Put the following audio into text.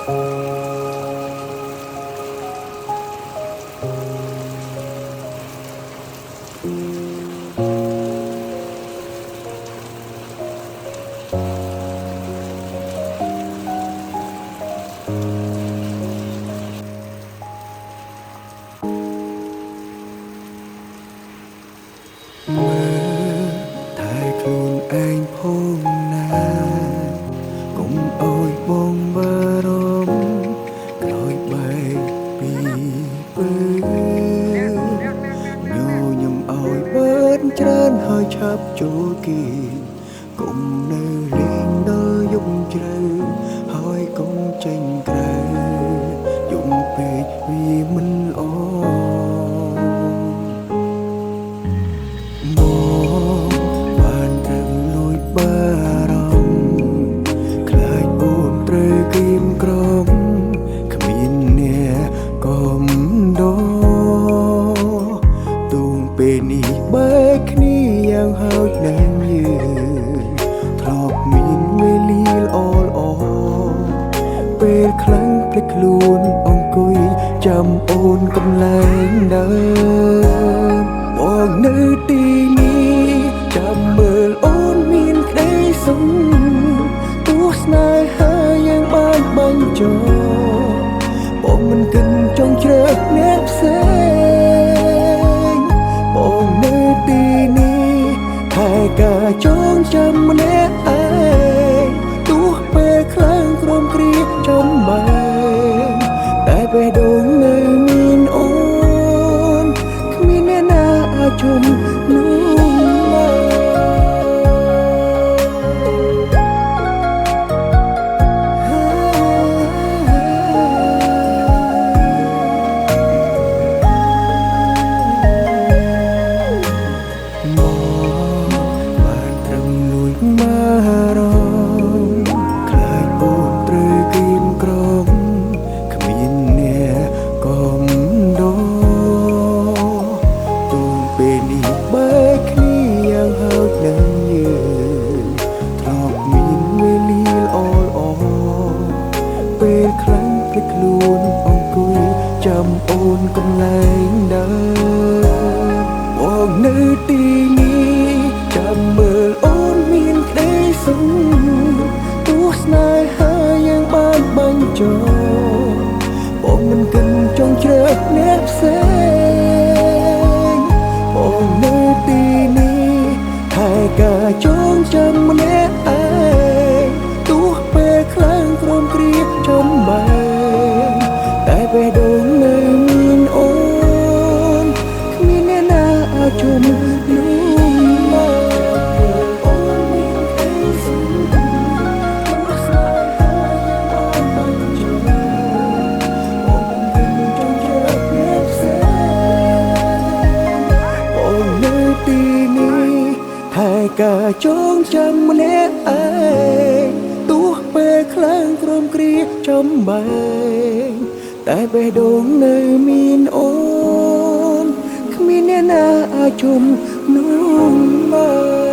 តែខ្លួនឯងផងណាកុំអើយបងបារម្ភក្រោយបែកពីពេលញញឹមអើយបានច្រើនហើយឆាប់ចូលគេកុំនៅលេងដល់យប់ជ្រៅហើយកុំចេញក្រៅយំពេកវាមិនល្អបានត្រឹមលួចបារម្ភខ្លាចអូនត្រូវគៀមក្រំគ្មានអ្នកកំដរទូងពេលនេះបែកគ្នាយ៉ាងហោចណាស់យើងធ្លាប់មានវេលាល្អល្អពេលខ្លាំងភ្លេចខ្លួនអង្គុយចាំអូនកន្លែងដើមមកនៅទីនេះចាំមើលអូនមានក្តីសុខទោះស្នេហាយ៉ាងបានបាញ់ចោលបងមិនគិតចង់ជ្រើសអ្នកផ្សេងបងនៅទីនេះតែការចងចាំម្នាក់ឯងទោះពេលខ្លាំងក្រំគ្រាចំបែងតែបេះដូងនៅមានអូនគ្មានអ្នកណាអាចជុំនោះបានត្រឹមលួចបារម្ភខ្លាចអូនត្រូវគៀមក្រំគ្មានអ្នកកំដរទូងពេលនេះបែកគ្នាយ៉ាងហោចណាស់យើងធ្លាប់មានវេលាល្អល្អពេលខ្លាំងភ្លេចខ្លួនអង្គុយចាំអូនកន្លែងដើមមកនៅទីនេះចាំមើលអូនមានក្តីសុខទោះស្នេហាយ៉ាងបានបាញ់ចោលបងមិនគិតចង់ជ្រើសអ្នកផ្សេងបងនៅទីនេះតែការចងចាំម្នាក់ឯងទោះពេលខ្លាំងក្រំគ្រាចំបែងតែបេះដូងនៅមានអូនគ្មានអ្នកណាអាចជុំនោះការចងចាំម្នាក់ឯងទោះពេលខ្លាំងក្រំគ្រាចំបែងតែបេះដូងនៅមានអូនគ្មានអ្នកណាអាចជុំនោះមក